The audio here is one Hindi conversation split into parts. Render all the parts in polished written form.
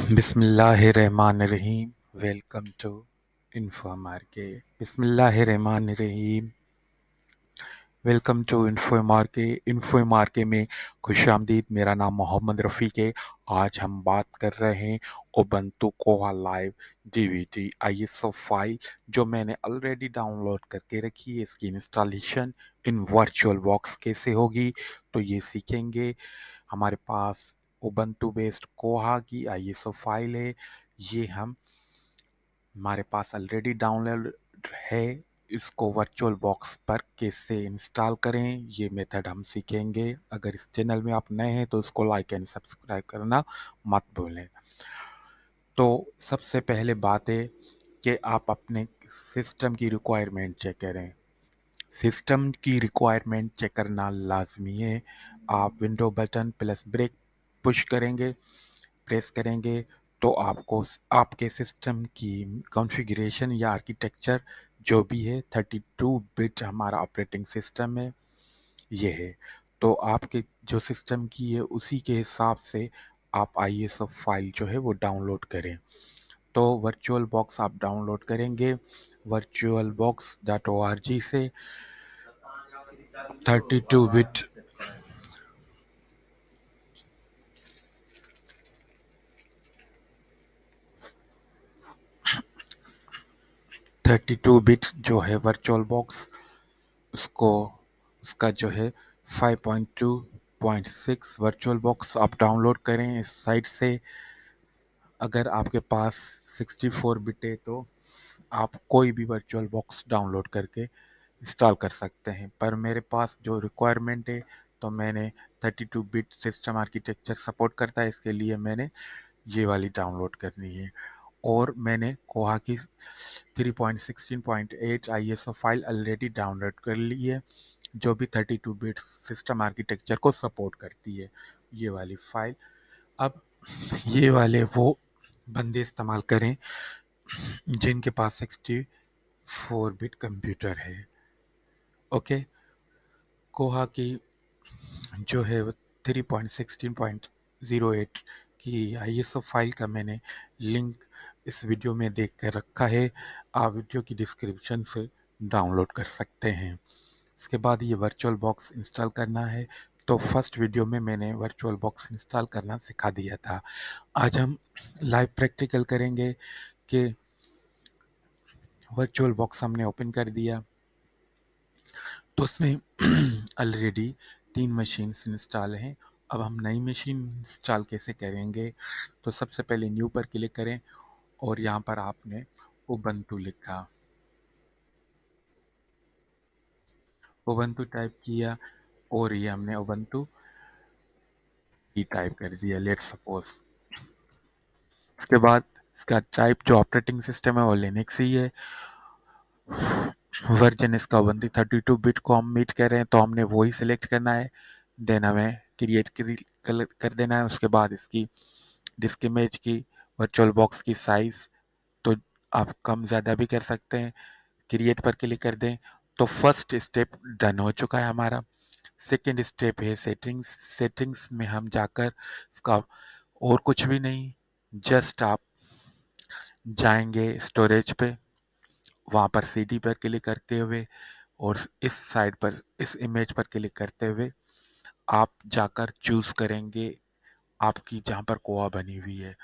बिस्मिल्लाहिर्रहमानिर्रहीम। Welcome to Info Market. बिस्मिल्लाहिर्रहमानिर्रहीम। वेलकम टू इन्फो मार्केट में खुशामदीद। मेरा नाम मोहम्मद रफ़ीक है। आज हम बात कर रहे हैं उबंटू कोहा लाइव डीवीडी आईएसओ फाइल जो मैंने ऑलरेडी डाउनलोड करके रखी है। इसकी इंस्टॉलेशन इन वर्चुअल बॉक्स कैसे होगी तो ये सीखेंगे। हमारे पास उबंटू बेस्ड कोहा की आईएसओ फाइल है। ये हमारे पास ऑलरेडी डाउनलोड है। इसको वर्चुअल बॉक्स पर कैसे इंस्टॉल करें ये मेथड हम सीखेंगे। अगर इस चैनल में आप नए हैं तो इसको लाइक एंड सब्सक्राइब करना मत भूलें। तो सबसे पहले बात है कि आप अपने सिस्टम की रिक्वायरमेंट चेक करें। सिस्टम की रिक्वायरमेंट चेक करना लाजमी है। आप window button plus break push करेंगे, प्रेस करेंगे तो आपको आपके सिस्टम की कॉन्फ़िगरेशन या आर्किटेक्चर जो भी है 32 बिट हमारा ऑपरेटिंग सिस्टम है ये है। तो आपके जो सिस्टम की है उसी के हिसाब से आप आईएसओ फाइल जो है वो डाउनलोड करें। तो वर्चुअल बॉक्स आप डाउनलोड करेंगे virtualbox.org से 32 बिट 32 बिट जो है वर्चुअल बॉक्स उसको उसका जो है 5.2.6 वर्चुअल बॉक्स आप डाउनलोड करें इस साइट से। अगर आपके पास 64 बिट है तो आप कोई भी वर्चुअल बॉक्स डाउनलोड करके इंस्टॉल कर सकते हैं, पर मेरे पास जो रिक्वायरमेंट है तो मैंने 32 बिट सिस्टम आर्किटेक्चर सपोर्ट करता है, इसके लिए मैंने ये वाली डाउनलोड करनी है। और मैंने कोहा की 3.16.8 आईएसओ फाइल ऑलरेडी डाउनलोड कर ली है जो भी 32 बिट सिस्टम आर्किटेक्चर को सपोर्ट करती है ये वाली फाइल। अब ये वाले वो बंदे इस्तेमाल करें जिनके पास 64 बिट कंप्यूटर है। ओके। कोहा की जो है 3.16.08 की आईएसओ फाइल का मैंने लिंक इस वीडियो में देख कर रखा है। आप वीडियो की डिस्क्रिप्शन से डाउनलोड कर सकते हैं। इसके बाद ये वर्चुअल बॉक्स इंस्टॉल करना है। तो फर्स्ट वीडियो में मैंने वर्चुअल बॉक्स इंस्टॉल करना सिखा दिया था। आज हम लाइव प्रैक्टिकल करेंगे कि वर्चुअल बॉक्स हमने ओपन कर दिया तो उसमें ऑलरेडी 3 मशीन्स इंस्टॉल हैं। अब हम नई मशीन इंस्टॉल कैसे करेंगे तो सबसे पहले न्यू पर क्लिक करें और यहाँ पर आपने उबंटू लिखा, उबंटू टाइप किया और ये हमने उबंटू ही टाइप कर दिया लेट सपोज। इसके बाद इसका टाइप जो ऑपरेटिंग सिस्टम है वो लिनक्स ही है। वर्जन इसका उबंटू 32 बिट को हम मीट कर रहे हैं तो हमने वही सिलेक्ट करना है। देन हमें क्रिएट कर देना है। उसके बाद इसकी डिस्क इमेज की वर्चुअल बॉक्स की साइज़ तो आप कम ज़्यादा भी कर सकते हैं। क्रिएट पर क्लिक कर दें तो फर्स्ट स्टेप डन हो चुका है हमारा। सेकंड स्टेप है सेटिंग्स। सेटिंग्स में हम जाकर इसका और कुछ भी नहीं, जस्ट आप जाएंगे स्टोरेज पे, वहाँ पर सीडी पर क्लिक करते हुए और इस साइड पर इस इमेज पर क्लिक करते हुए आप जाकर चूज़ करेंगे आपकी जहाँ पर कोआ बनी हुई है।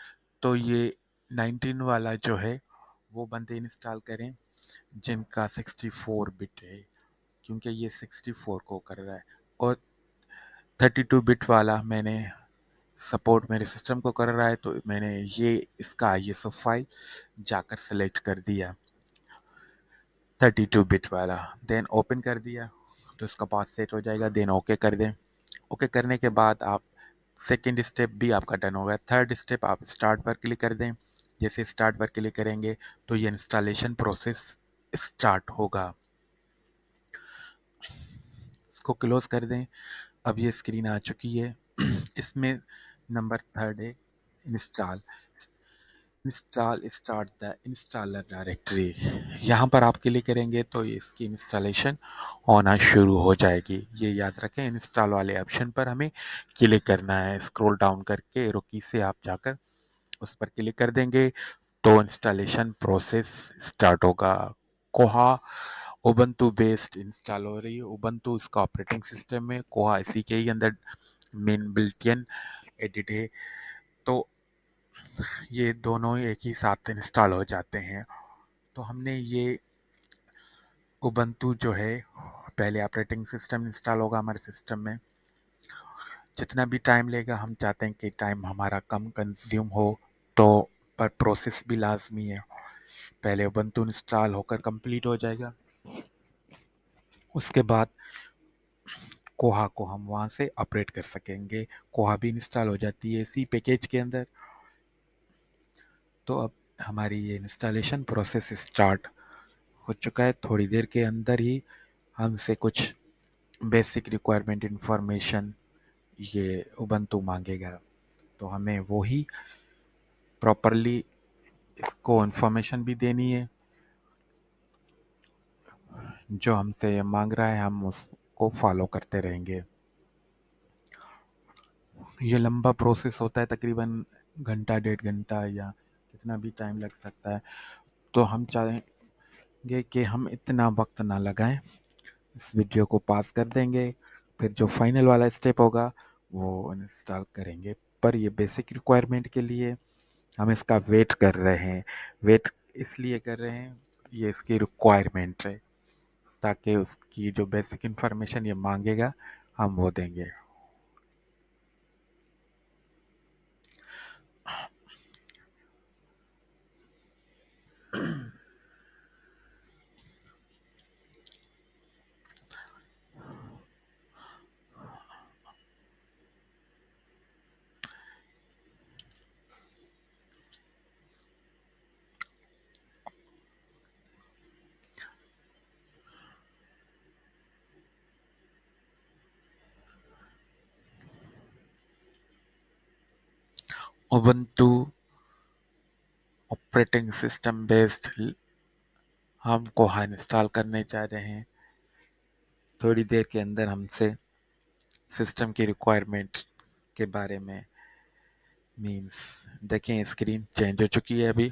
तो ये 19 वाला जो है वो बंदे इंस्टॉल करें जिनका 64 बिट है क्योंकि ये 64 को कर रहा है। और 32 बिट वाला मैंने सपोर्ट मेरे सिस्टम को कर रहा है तो मैंने ये इसका आईएसओ फाइल जाकर सेलेक्ट कर दिया 32 बिट वाला। देन ओपन कर दिया तो इसका पाथ सेट हो जाएगा। देन ओके कर दें। ओके करने के बाद आप सेकेंड स्टेप भी आपका डन हो गया। थर्ड स्टेप आप स्टार्ट पर क्लिक कर दें। जैसे स्टार्ट पर क्लिक करेंगे तो ये इंस्टॉलेशन प्रोसेस स्टार्ट होगा। इसको क्लोज कर दें। अब ये स्क्रीन आ चुकी है। इसमें नंबर थर्ड है install. Install start the installer directory. यहाँ पर आप क्लिक करेंगे तो इसकी इंस्टॉलेशन होना शुरू हो जाएगी। ये याद रखें इंस्टॉल वाले ऑप्शन पर हमें क्लिक करना है। स्क्रॉल डाउन करके एरो की से आप जाकर उस पर क्लिक कर देंगे तो इंस्टॉलेशन प्रोसेस स्टार्ट होगा। कोहा उबंटू बेस्ड इंस्टॉल हो रही है। उबंटू इसका ऑपरेटिंग सिस्टम है। कोहा इसी के ही अंदर मेन बिल्ट-इन एडिट है। तो ये दोनों एक ही साथ इंस्टॉल हो जाते हैं। तो हमने ये उबंटू जो है, पहले ऑपरेटिंग सिस्टम इंस्टॉल होगा हमारे सिस्टम में। जितना भी टाइम लेगा, हम चाहते हैं कि टाइम हमारा कम कंज्यूम हो, तो पर प्रोसेस भी लाजमी है। पहले उबंटू इंस्टॉल होकर कंप्लीट हो जाएगा। उसके बाद कोहा को हम वहाँ से ऑपरेट कर सकेंगे। कोहा भी इंस्टॉल हो जाती है इसी पैकेज के अंदर। तो अब हमारी ये इंस्टॉलेशन प्रोसेस स्टार्ट हो चुका है। थोड़ी देर के अंदर ही हमसे कुछ बेसिक रिक्वायरमेंट इंफॉर्मेशन ये उबंटू मांगेगा। तो हमें वो ही प्रॉपरली इसको इंफॉर्मेशन भी देनी है। जो हमसे ये मांग रहा है हम उसको फॉलो करते रहेंगे। ये लंबा प्रोसेस होता है, तकरीबन घंटा 1.5 घंटा या कितना भी टाइम लग सकता है। तो हम चाहेंगे कि हम इतना वक्त ना लगाएं, इस वीडियो को पास कर देंगे। फिर जो फाइनल वाला स्टेप होगा वो इंस्टॉल करेंगे। पर ये बेसिक रिक्वायरमेंट के लिए हम इसका वेट कर रहे हैं। वेट इसलिए कर रहे हैं, ये इसकी रिक्वायरमेंट है, ताकि उसकी जो बेसिक इंफॉर्मेशन ये मांगेगा हम वो देंगे। उबंटू ऑपरेटिंग सिस्टम बेस्ड हम कोहा इंस्टॉल करने जा रहे हैं। थोड़ी देर के अंदर हमसे सिस्टम की रिक्वायरमेंट के बारे में मींस देखें, स्क्रीन चेंज हो चुकी है अभी।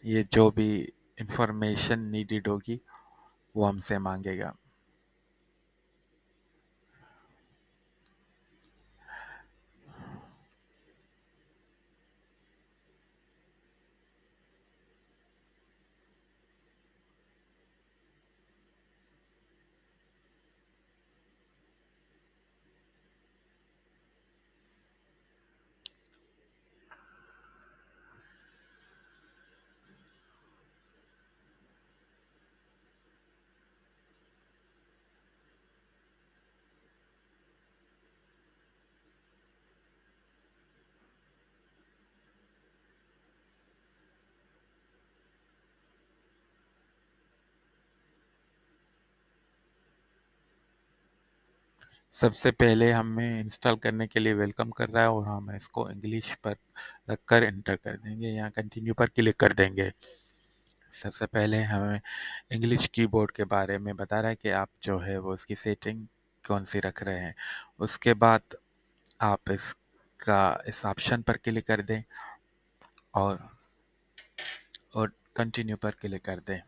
ये जो भी इंफॉर्मेशन नीडेड होगी वो हमसे मांगेगा। सबसे पहले हमें इंस्टॉल करने के लिए वेलकम कर रहा है और हम इसको इंग्लिश पर रखकर एंटर कर देंगे। यहाँ कंटिन्यू पर क्लिक कर देंगे। सबसे पहले हमें इंग्लिश कीबोर्ड के बारे में बता रहा है कि आप जो है वो उसकी सेटिंग कौन सी रख रहे हैं। उसके बाद आप इसका इस ऑप्शन पर क्लिक कर दें और कंटिन्यू पर क्लिक कर दें।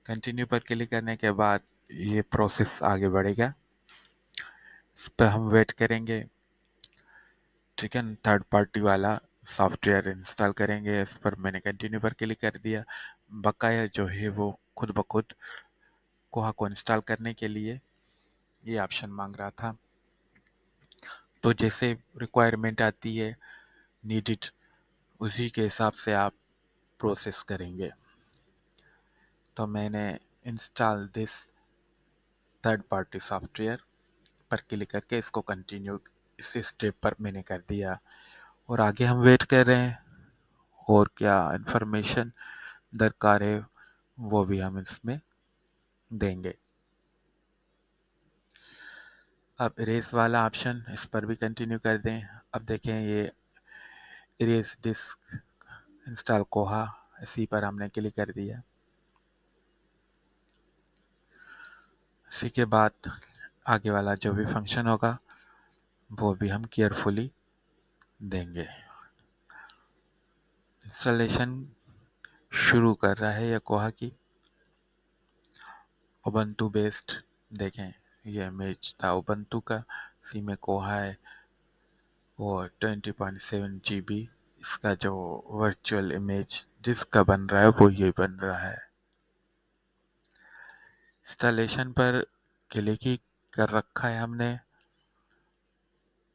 कंटिन्यू पर क्लिक करने के बाद ये प्रोसेस आगे बढ़ेगा। इस पर हम वेट करेंगे। ठीक है, थर्ड पार्टी वाला सॉफ्टवेयर इंस्टॉल करेंगे। इस पर मैंने कंटिन्यू पर क्लिक कर दिया। बकाया जो है वो खुद ब खुद कोहा को इंस्टॉल करने के लिए ये ऑप्शन मांग रहा था। तो जैसे रिक्वायरमेंट आती है नीडेड, उसी के हिसाब से आप प्रोसेस करेंगे। तो मैंने install this third party software पर क्लिक करके इसको कंटिन्यू इस स्टेप पर मैंने कर दिया और आगे हम वेट कर रहे हैं। और क्या इन्फॉर्मेशन दरकार है वो भी हम इसमें देंगे। अब इरेज वाला ऑप्शन, इस पर भी कंटिन्यू कर दें। अब देखें ये इरेज डिस्क इंस्टॉल कोहा, इसी पर हमने क्लिक कर दिया। इसी के बाद आगे वाला जो भी फंक्शन होगा वो भी हम केयरफुली देंगे। इंस्टॉलेशन शुरू कर रहा है। ये कोहा की उबंटू बेस्ड देखें, ये इमेज था उबंटू का, इसी में कोहा है वो 20.7 GB। इसका जो वर्चुअल इमेज जिसका बन रहा है वो ये बन रहा है। इंस्टॉलेशन पर क्लिक ही कर रखा है हमने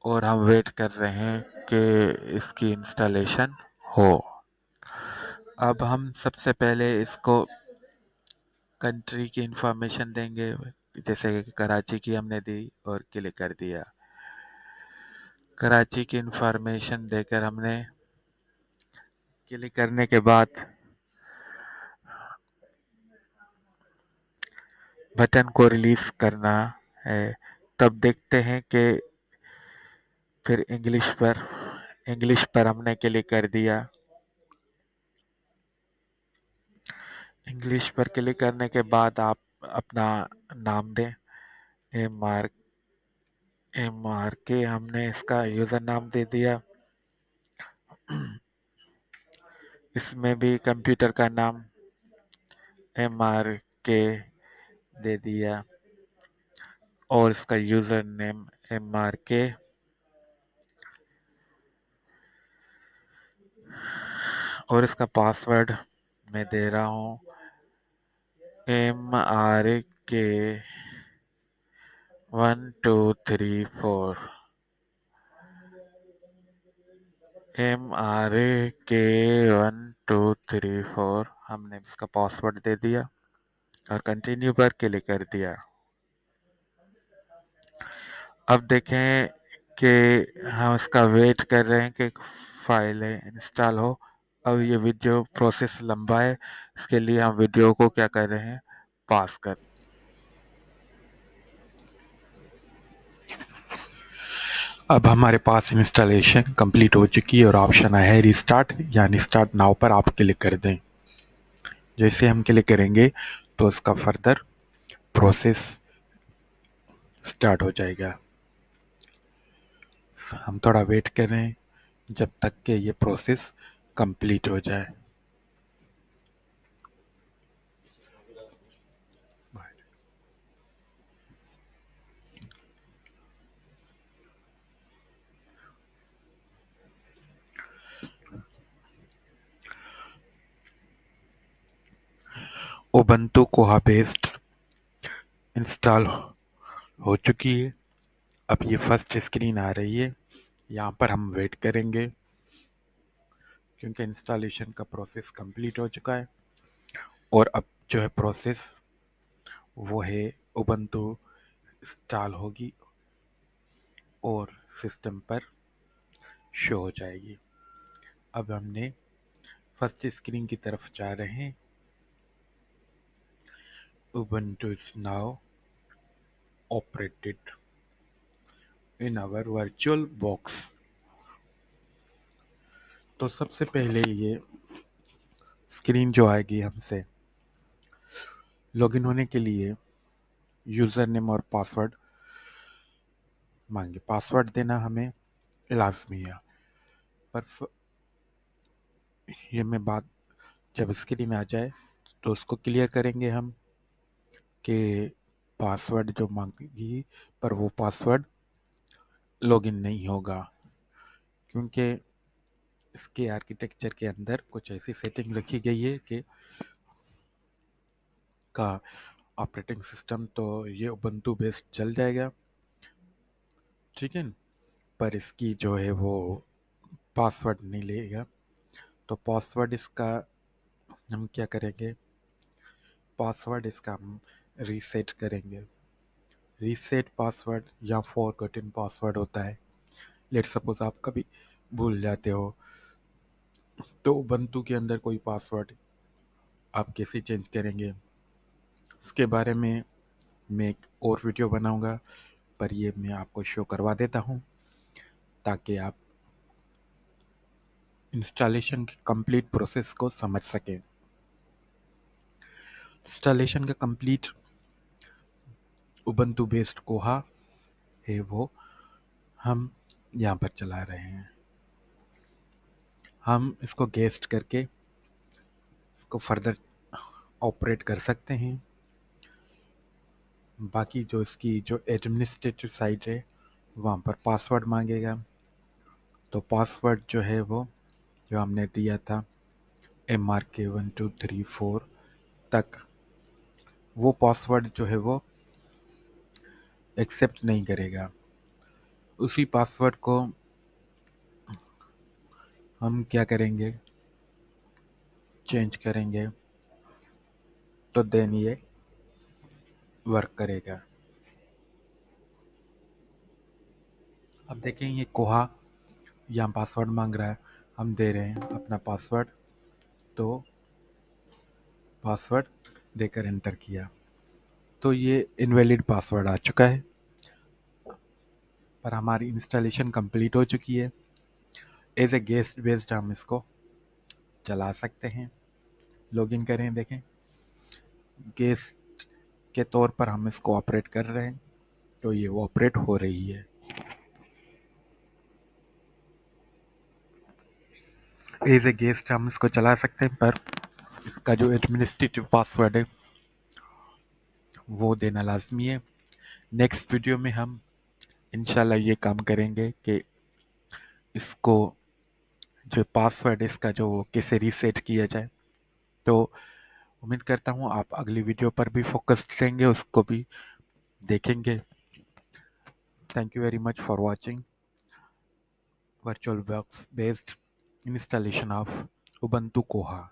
और हम वेट कर रहे हैं कि इसकी इंस्टॉलेशन हो। अब हम सबसे पहले इसको कंट्री की इंफॉर्मेशन देंगे, जैसे कि कराची की हमने दी और क्लिक कर दिया। कराची की इंफॉर्मेशन देकर हमने क्लिक करने के बाद बटन को रिलीज करना है। तब देखते हैं कि फिर इंग्लिश पर हमने क्लिक कर दिया। इंग्लिश पर क्लिक करने के बाद आप अपना नाम दें। एम आर के हमने इसका यूज़र नाम दे दिया। इसमें भी कंप्यूटर का नाम MRK दे दिया और इसका यूज़र नेम MRK और इसका पासवर्ड मैं दे रहा हूँ MRK 1234। MRK 1234 हमने इसका पासवर्ड दे दिया और कंटिन्यू पर क्लिक कर दिया। अब देखें कि हम इसका वेट कर रहे हैं कि फाइल इंस्टॉल हो। अब ये वीडियो प्रोसेस लंबा है, इसके लिए हम वीडियो को क्या कर रहे हैं, पास कर। अब हमारे पास इंस्टॉलेशन कंप्लीट हो चुकी है और ऑप्शन आया है रिस्टार्ट, यानी स्टार्ट नाउ पर आप क्लिक कर दें। जैसे हम क्लिक करेंगे तो इसका फर्दर प्रोसेस स्टार्ट हो जाएगा। हम थोड़ा वेट करें जब तक कि ये प्रोसेस कंप्लीट हो जाए। उबंटू कोहा बेस्ड इंस्टॉल हो चुकी है। अब ये फर्स्ट स्क्रीन आ रही है, यहाँ पर हम वेट करेंगे क्योंकि इंस्टॉलेशन का प्रोसेस कंप्लीट हो चुका है। और अब जो है प्रोसेस वो है उबंटू इंस्टॉल होगी और सिस्टम पर शो हो जाएगी। अब हमने फर्स्ट स्क्रीन की तरफ जा रहे हैं। Ubuntu is now operated in our virtual box. तो सबसे पहले ये स्क्रीन जो आएगी हमसे लॉगिन होने के लिए यूज़र नेम और पासवर्ड मांगे। पासवर्ड देना हमें लाजमी है, पर ये मैं बात जब स्क्रीन में आ जाए तो उसको क्लियर करेंगे हम कि पासवर्ड जो मांगेगी पर वो पासवर्ड लॉगिन नहीं होगा, क्योंकि इसके आर्किटेक्चर के अंदर कुछ ऐसी सेटिंग रखी गई है कि का ऑपरेटिंग सिस्टम तो ये उबंटू बेस्ड चल जाएगा, ठीक है, पर इसकी जो है वो पासवर्ड नहीं लेगा। तो पासवर्ड इसका हम क्या करेंगे, पासवर्ड इसका हम रीसेट करेंगे। रीसेट पासवर्ड या फॉरगॉटन पासवर्ड होता है। लेट सपोज आप कभी भूल जाते हो तो उबंटू के अंदर कोई पासवर्ड आप कैसे चेंज करेंगे, इसके बारे में मैं एक और वीडियो बनाऊंगा, पर ये मैं आपको शो करवा देता हूँ ताकि आप इंस्टॉलेशन की कंप्लीट प्रोसेस को समझ सकें। इंस्टॉलेशन का कंप्लीट उबंटू बेस्ड कोहा है वो हम यहाँ पर चला रहे हैं। हम इसको गेस्ट करके इसको फर्दर ऑपरेट कर सकते हैं। बाकी जो इसकी जो एडमिनिस्ट्रेटिव साइट है वहाँ पर पासवर्ड मांगेगा, तो पासवर्ड जो है वो जो हमने दिया था MRK1234 तक, वो पासवर्ड जो है वो एक्सेप्ट नहीं करेगा। उसी पासवर्ड को हम क्या करेंगे, चेंज करेंगे, तो देन ये वर्क करेगा। अब देखें ये कोहा यहाँ पासवर्ड मांग रहा है, हम दे रहे हैं अपना पासवर्ड, तो पासवर्ड देकर एंटर किया तो ये इनवैलिड पासवर्ड आ चुका है, पर हमारी इंस्टॉलेशन कंप्लीट हो चुकी है। एज ए गेस्ट बेस्ड हम इसको चला सकते हैं। लॉगिन करें, देखें गेस्ट के तौर पर हम इसको ऑपरेट कर रहे हैं, तो ये ऑपरेट हो रही है। एज ए गेस्ट हम इसको चला सकते हैं, पर इसका जो एडमिनिस्ट्रेटिव पासवर्ड है वो देना लाजमी है। नेक्स्ट वीडियो में हम इंशाल्लाह ये काम करेंगे कि इसको जो पासवर्ड इसका जो कैसे रीसेट किया जाए। तो उम्मीद करता हूँ आप अगली वीडियो पर भी फोकस्ड रहेंगे, उसको भी देखेंगे। Thank you very much for watching virtualbox based installation of Ubuntu Koha.